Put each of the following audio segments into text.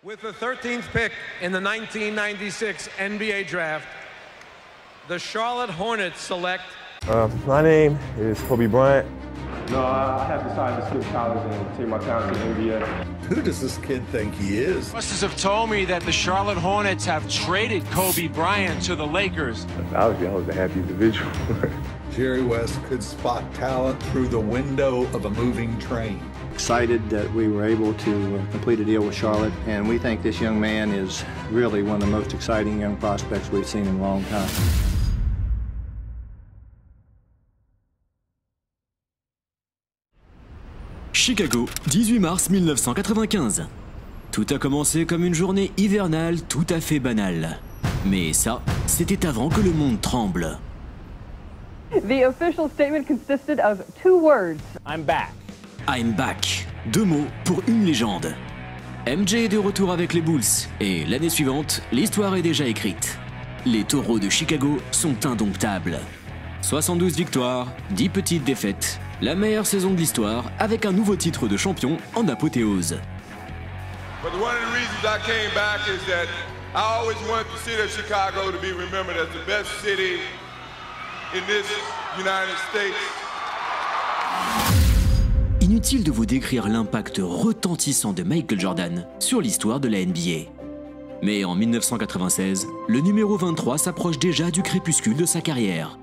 With the 13th pick in the 1996 NBA draft, the Charlotte Hornets select... My name is Kobe Bryant. No, I have decided to skip college and take my talents to the NBA. Who does this kid think he is? Sources have told me that the Charlotte Hornets have traded Kobe Bryant to the Lakers. Obviously, I was a happy individual. Jerry West could spot talent through the window of a moving train. Excited that we were able to complete a deal with Charlotte, and we think this young man is really one of the most exciting young prospects we've seen in a long time. Chicago, 18 mars 1995. Tout a commencé comme une journée hivernale tout à fait banale. Mais ça, c'était avant que le monde tremble. The official statement consisted of 2 words. I'm back. I'm back. 2 mots pour une légende. MJ est de retour avec les Bulls, et l'année suivante, l'histoire est déjà écrite. Les taureaux de Chicago sont indomptables. 72 victoires, 10 petites défaites, la meilleure saison de l'histoire avec un nouveau titre de champion en apothéose. But one of the reasons I came back is that I always wanted the city of Chicago to be remembered as the best city in this United States. Inutile de vous décrire l'impact retentissant de Michael Jordan sur l'histoire de la NBA. Mais en 1996, le numéro 23 s'approche déjà du crépuscule de sa carrière.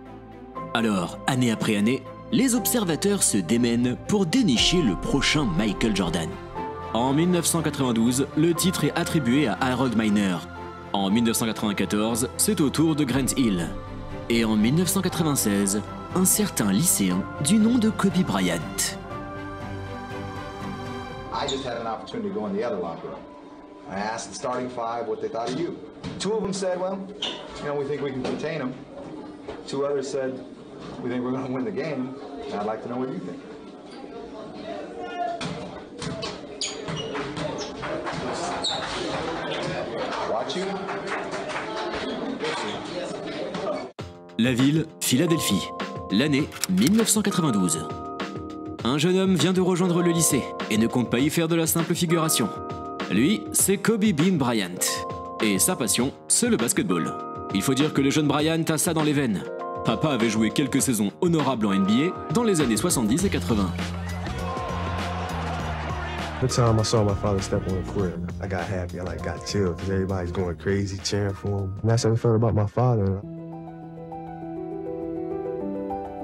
Alors, année après année, les observateurs se démènent pour dénicher le prochain Michael Jordan. En 1992, le titre est attribué à Harold Miner. En 1994, c'est au tour de Grant Hill. Et en 1996, un certain lycéen du nom de Kobe Bryant. I just had an opportunity to go in the other locker room. I asked the starting 5 what they thought of you. 2 of them said, well, we think we can contain them. 2 others said, we think we're going to win the game, and I'd like to know what you think. Watch you. La ville, Philadelphie. L'année, 1992. Un jeune homme vient de rejoindre le lycée et ne compte pas y faire de la simple figuration. Lui, c'est Kobe Bean Bryant. Et sa passion, c'est le basketball. Il faut dire que le jeune Bryant a ça dans les veines. Papa avait joué quelques saisons honorables en NBA dans les années 70 et 80. The time I saw my father step on the court, I got happy. I got chilled because everybody's going crazy cheering for him. And that's how I felt about my father.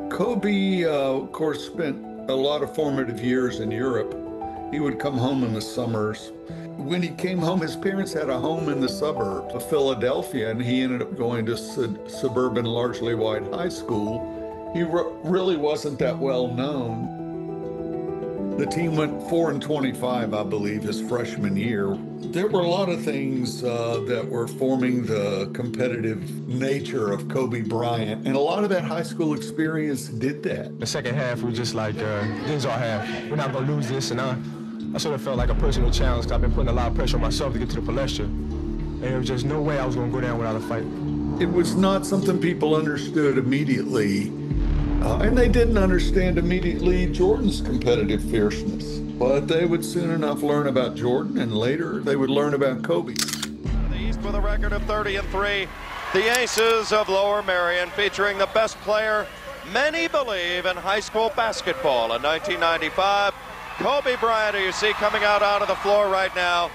Kobe, of course, spent a lot of formative years in Europe. He would come home in the summers. When he came home, his parents had a home in the suburbs of Philadelphia, and he ended up going to suburban, largely white high school. He really wasn't that well known. The team went 4-25, I believe, his freshman year. There were a lot of things that were forming the competitive nature of Kobe Bryant, and a lot of that high school experience did that. The second half was just like, this is our half. We're not going to lose this, and I sort of felt like a personal challenge because I've been putting a lot of pressure on myself to get to the palestra. And there was just no way I was going to go down without a fight. It was not something people understood immediately. And they didn't understand immediately Jordan's competitive fierceness. But they would soon enough learn about Jordan, and later they would learn about Kobe. The East with a record of 30-3. The Aces of Lower Merion, featuring the best player many believe in high school basketball in 1995. Kobe Bryant, who you see coming out onto the floor right now.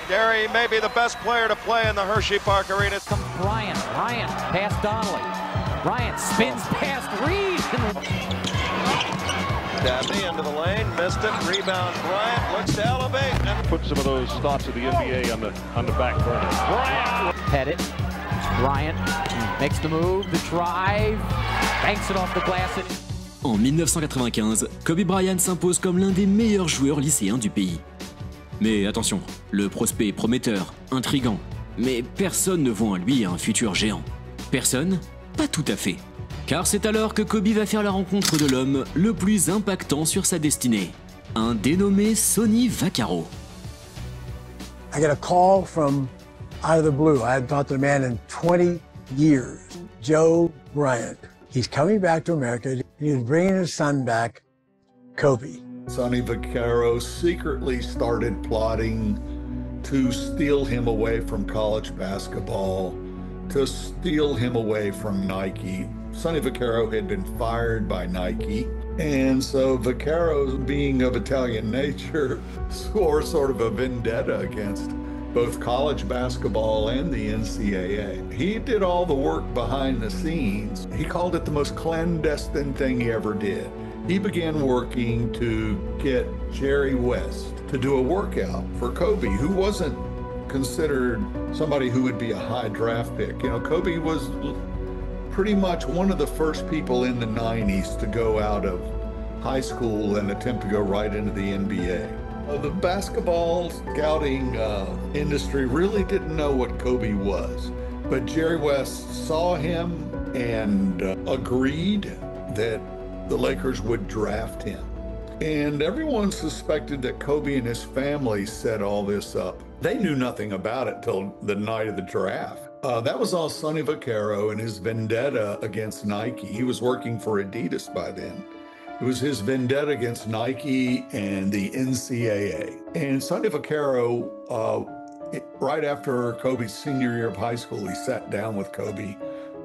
Gary may be the best player to play in the Hershey Park Arena. Bryant past Donnelly. Bryant spins past Reed. Dabney into the lane, missed it, rebound Bryant, looks to elevate. And put some of those thoughts of the NBA on the back burner. Bryant! Pettit, Bryant makes the move, the drive, banks it off the glass. En 1995, Kobe Bryant s'impose comme l'un des meilleurs joueurs lycéens du pays. Mais attention, le prospect est prometteur, intrigant, mais personne ne voit en lui un futur géant. Personne? Pas tout à fait. Car c'est alors que Kobe va faire la rencontre de l'homme le plus impactant sur sa destinée. Un dénommé Sonny Vaccaro. I get a call from out of the blue. I hadn't talked to the man in 20 years. Joe Bryant. He's coming back to America. He was bringing his son back, Kobe. Sonny Vaccaro secretly started plotting to steal him away from college basketball, to steal him away from Nike. Sonny Vaccaro had been fired by Nike, and so Vaccaro, being of Italian nature, swore sort of a vendetta against both college basketball and the NCAA. He did all the work behind the scenes. He called it the most clandestine thing he ever did. He began working to get Jerry West to do a workout for Kobe, who wasn't considered somebody who would be a high draft pick. You know, Kobe was pretty much one of the first people in the 90s to go out of high school and attempt to go right into the NBA. The basketball scouting industry really didn't know what Kobe was, but Jerry West saw him and agreed that the Lakers would draft him. And everyone suspected that Kobe and his family set all this up. They knew nothing about it till the night of the draft. That was all Sonny Vaccaro and his vendetta against Nike. He was working for Adidas by then. It was his vendetta against Nike and the NCAA. And Sonny Vaccaro, right after Kobe's senior year of high school, he sat down with Kobe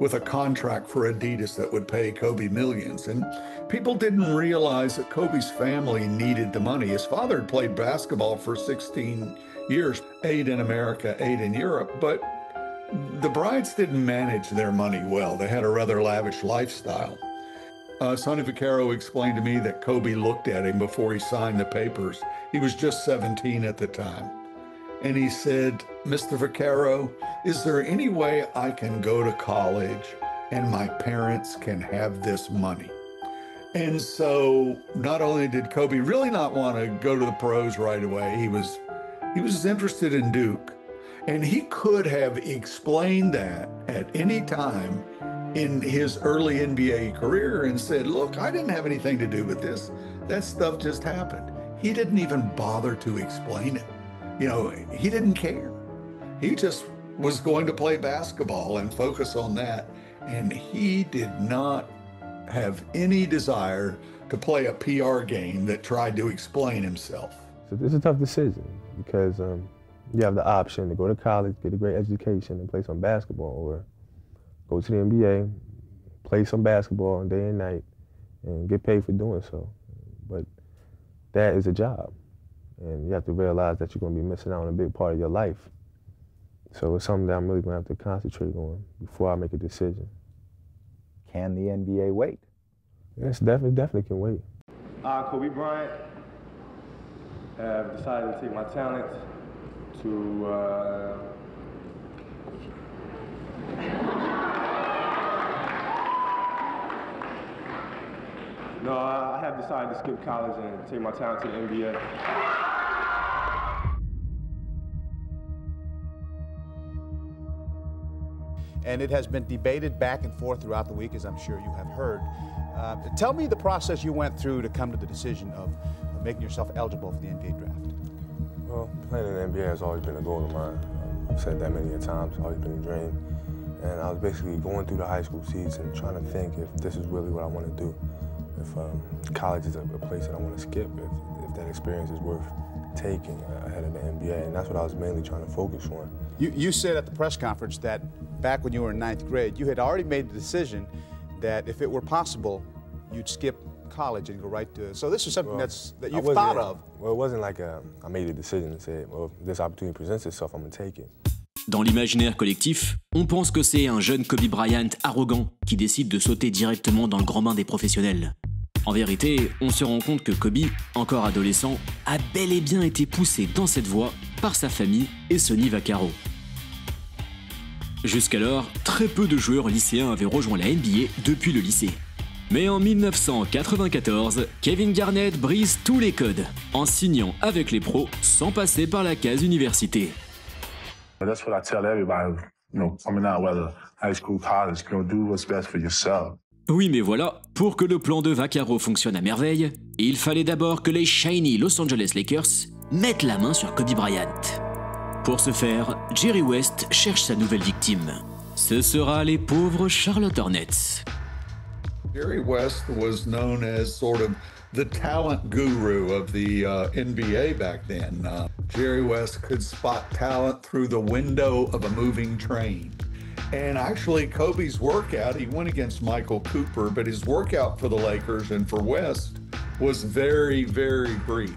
with a contract for Adidas that would pay Kobe millions. And people didn't realize that Kobe's family needed the money. His father had played basketball for 16 years, 8 in America, 8 in Europe, but the Bryants didn't manage their money well. They had a rather lavish lifestyle. Sonny Vaccaro explained to me that Kobe looked at him before he signed the papers. He was just 17 at the time. And he said, "Mr. Vaccaro, is there any way I can go to college and my parents can have this money?" And so not only did Kobe really not want to go to the pros right away, he was interested in Duke. And he could have explained that at any time in his early NBA career and said, "Look, I didn't have anything to do with this. That stuff just happened." He didn't even bother to explain it. You know, he didn't care. He just was going to play basketball and focus on that. And he did not have any desire to play a PR game that tried to explain himself. So this is a tough decision because you have the option to go to college, get a great education, and play some basketball, or go to the NBA, play some basketball day and night, and get paid for doing so. But that is a job, and you have to realize that you're going to be missing out on a big part of your life. So it's something that I'm really going to have to concentrate on before I make a decision. Can the NBA wait? Yes, definitely can wait. Kobe Bryant have decided to take my talent to No, I have decided to skip college and take my talent to the NBA. And it has been debated back and forth throughout the week, as I'm sure you have heard. Tell me the process you went through to come to the decision of making yourself eligible for the NBA draft. Well, playing in the NBA has always been a goal of mine. I've said that many times, it's always been a dream. And I was basically going through the high school season trying to think if this is really what I want to do. If college is a place that I want to skip, if that experience is worth taking ahead of the NBA, and that's what I was mainly trying to focus on. You said at the press conference that back when you were in 9th grade, you had already made the decision that if it were possible, you'd skip college and go right to, so this is something that you've thought of. Well, it wasn't like I made a decision and said, well, if this opportunity presents itself, I'm going to take it. Dans l'imaginaire collectif, on pense que c'est un jeune Kobe Bryant arrogant qui décide de sauter directement dans le grand bain des professionnels. En vérité, on se rend compte que Kobe, encore adolescent, a bel et bien été poussé dans cette voie par sa famille et Sonny Vaccaro. Jusqu'alors, très peu de joueurs lycéens avaient rejoint la NBA depuis le lycée. Mais en 1994, Kevin Garnett brise tous les codes en signant avec les pros sans passer par la case université. That's what I tell everybody, coming out, whether high school, college, do what's best for yourself. Oui, mais voilà, pour que le plan de Vaccaro fonctionne à merveille, il fallait d'abord que les shiny Los Angeles Lakers mettent la main sur Kobe Bryant. Pour ce faire, Jerry West cherche sa nouvelle victime. Ce sera les pauvres Charlotte Hornets. Jerry West was known as sort of the talent guru of the NBA back then. Jerry West could spot talent through the window of a moving train. And actually, Kobe's workout, he went against Michael Cooper, but his workout for the Lakers and for West was very, very brief.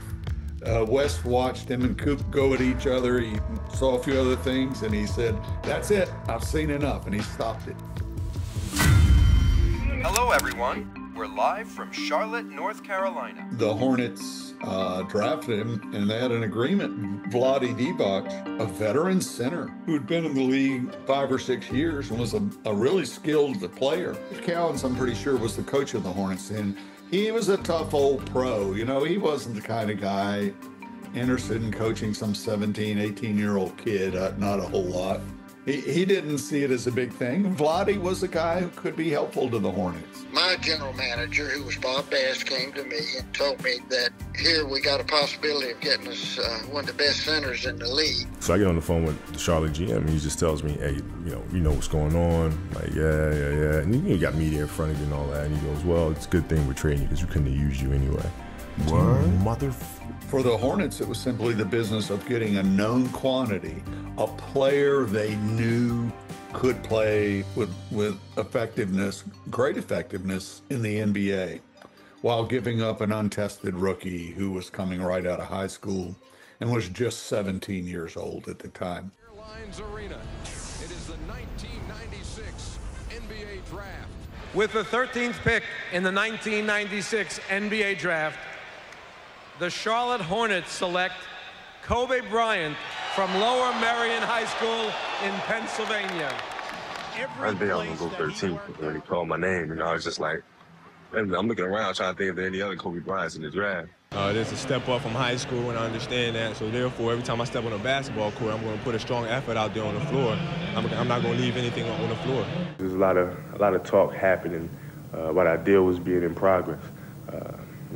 West watched him and Coop go at each other. He saw a few other things and he said, "That's it, I've seen enough," and he stopped it. Hello everyone, we're live from Charlotte, North Carolina. The Hornets drafted him and they had an agreement. Vlade Divac, a veteran center who'd been in the league 5 or 6 years and was a really skilled player. Cowens, I'm pretty sure, was the coach of the Hornets, and he was a tough old pro. You know, he wasn't the kind of guy interested in coaching some 17, 18-year-old kid, not a whole lot. He didn't see it as a big thing. Vlade was a guy who could be helpful to the Hornets. My general manager, who was Bob Bass, came to me and told me that here we got a possibility of getting us one of the best centers in the league. So I get on the phone with the Charlotte GM, and he just tells me, "Hey, you know what's going on?" Like, yeah. And you got media in front of you and all that. And he goes, "Well, it's a good thing we're trading you because we couldn't have used you anyway." What? For the Hornets, it was simply the business of getting a known quantity, a player they knew could play with effectiveness, great effectiveness in the NBA, while giving up an untested rookie who was coming right out of high school and was just 17 years old at the time. Airlines Arena. It is the 1996 NBA Draft. With the 13th pick in the 1996 NBA Draft, the Charlotte Hornets select Kobe Bryant from Lower Merion High School in Pennsylvania. I think I was gonna go 13th when he called my name, and I was just like, I'm looking around trying to think if there are any other Kobe Bryants in the draft. This is a step up from high school, and I understand that. So therefore, every time I step on a basketball court, I'm going to put a strong effort out there on the floor. I'm not going to leave anything on the floor. There's a lot of talk happening. What I did was being in progress.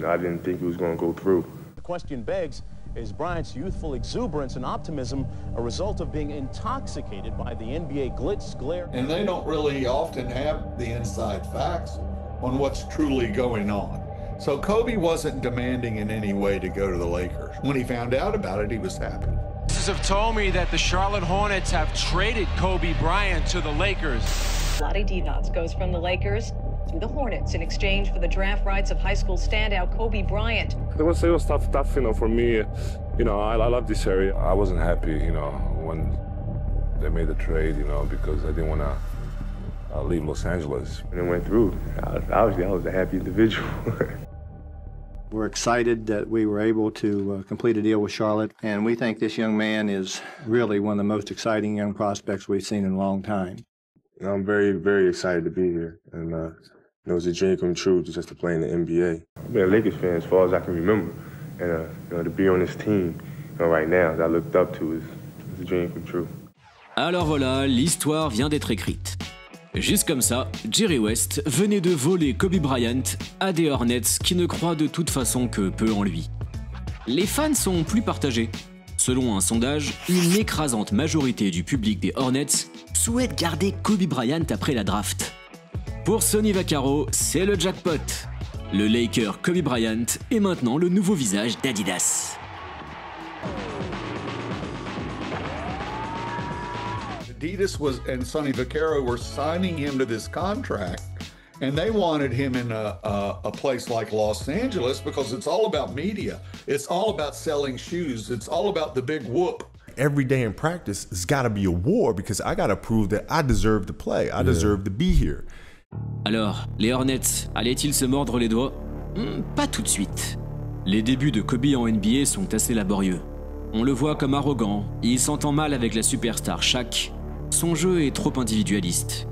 I didn't think it was going to go through. The question begs, is Bryant's youthful exuberance and optimism a result of being intoxicated by the NBA glitz, glare? And they don't really often have the inside facts on what's truly going on. So Kobe wasn't demanding in any way to go to the Lakers. When he found out about it, he was happy. Sources have told me that the Charlotte Hornets have traded Kobe Bryant to the Lakers. Vlade Divac goes from the Lakers to the Hornets in exchange for the draft rights of high school standout Kobe Bryant. It was tough, for me. I love this area. I wasn't happy, when they made the trade, because I didn't want to leave Los Angeles. And it went through. Obviously, I was a happy individual. We're excited that we were able to complete a deal with Charlotte, and we think this young man is really one of the most exciting young prospects we've seen in a long time. I'm very, very excited to be here, and it was a dream come true just to play in the NBA. I've been a Lakers fan as far as I can remember, and to be on this team right now that I looked up to is a dream come true. Alors voilà, l'histoire vient d'être écrite. Juste comme ça, Jerry West venait de voler Kobe Bryant à des Hornets qui ne croient de toute façon que peu en lui. Les fans sont plus partagés. Selon un sondage, une écrasante majorité du public des Hornets souhaite garder Kobe Bryant après la draft. Pour Sonny Vaccaro, c'est le jackpot. Le Laker Kobe Bryant est maintenant le nouveau visage d'Adidas. Adidas and Sonny Vaccaro were signing him to this contract, and they wanted him in a place like Los Angeles because it's all about media. It's all about selling shoes. It's all about the big whoop. Every day in practice, it's got to be a war because I got to prove that I deserve to play. I deserve to be here. Alors, les Hornets allaient-ils se mordre les doigts? Pas tout de suite. Les débuts de Kobe en NBA sont assez laborieux. On le voit comme arrogant, il s'entend mal avec la superstar Shaq. Son jeu est trop individualiste.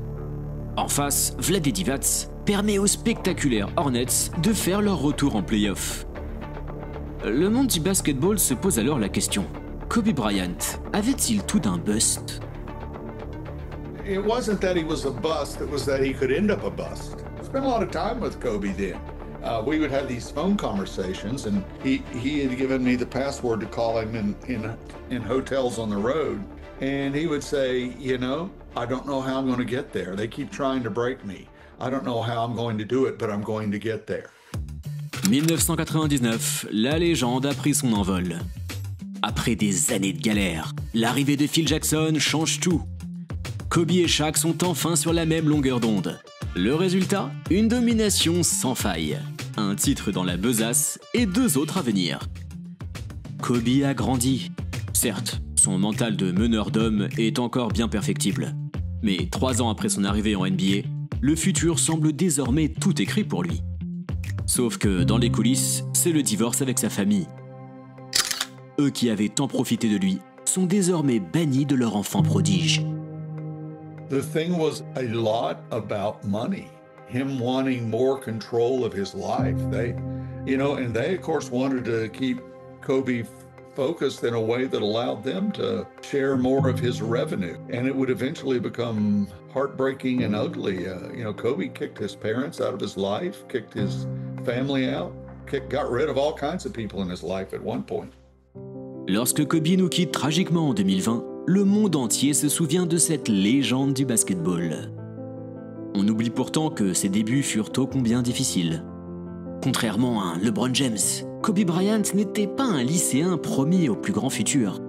En face, Vlade Divac permet aux spectaculaires Hornets de faire leur retour en play-off. Le monde du basketball se pose alors la question. Kobe Bryant avait-il tout d'un bust? It wasn't that he was a bust, it was that he could end up a bust. I spent a lot of time with Kobe then. We would have these phone conversations, and he had given me the password to call him in hotels on the road. And he would say, I don't know how I'm going to get there. They keep trying to break me. I don't know how I'm going to do it, but I'm going to get there. 1999, la légende a pris son envol. Après des années de galère, l'arrivée de Phil Jackson change tout. Kobe et Shaq sont enfin sur la même longueur d'onde. Le résultat, une domination sans faille. Un titre dans la besace et 2 autres à venir. Kobe a grandi. Certes, son mental de meneur d'hommes est encore bien perfectible. Mais 3 ans après son arrivée en NBA, le futur semble désormais tout écrit pour lui. Sauf que dans les coulisses, c'est le divorce avec sa famille. Eux qui avaient tant profité de lui sont désormais bannis de leur enfant prodige. The thing was a lot about money, him wanting more control of his life. They of course wanted to keep Kobe focused in a way that allowed them to share more of his revenue. And it would eventually become heartbreaking and ugly. Kobe kicked his parents out of his life, kicked his family out, got rid of all kinds of people in his life at one point. Lorsque Kobe nous quitte tragiquement en 2020, le monde entier se souvient de cette légende du basketball. On oublie pourtant que ses débuts furent ô combien difficiles. Contrairement à un LeBron James, Kobe Bryant n'était pas un lycéen promis au plus grand futur.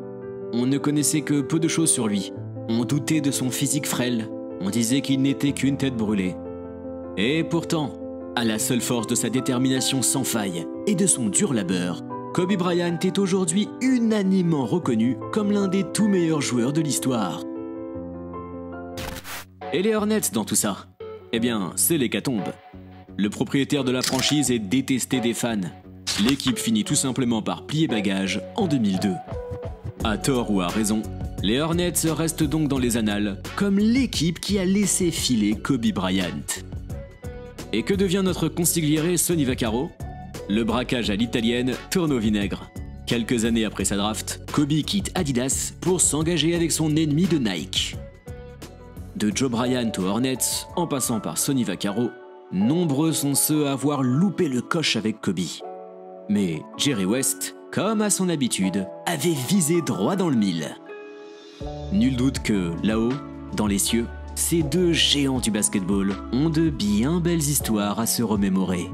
On ne connaissait que peu de choses sur lui. On doutait de son physique frêle. On disait qu'il n'était qu'une tête brûlée. Et pourtant, à la seule force de sa détermination sans faille et de son dur labeur, Kobe Bryant est aujourd'hui unanimement reconnu comme l'un des tout meilleurs joueurs de l'histoire. Et les Hornets dans tout ça? Eh bien, c'est l'hécatombe. Le propriétaire de la franchise est détesté des fans. L'équipe finit tout simplement par plier bagage en 2002. À tort ou à raison, les Hornets restent donc dans les annales comme l'équipe qui a laissé filer Kobe Bryant. Et que devient notre consigliere Sonny Vaccaro? Le braquage à l'italienne tourne au vinaigre. Quelques années après sa draft, Kobe quitte Adidas pour s'engager avec son ennemi de Nike. De Joe Bryant aux Hornets, en passant par Sonny Vaccaro, nombreux sont ceux à avoir loupé le coche avec Kobe. Mais Jerry West, comme à son habitude, avait visé droit dans le mille. Nul doute que, là-haut, dans les cieux, ces 2 géants du basketball ont de bien belles histoires à se remémorer.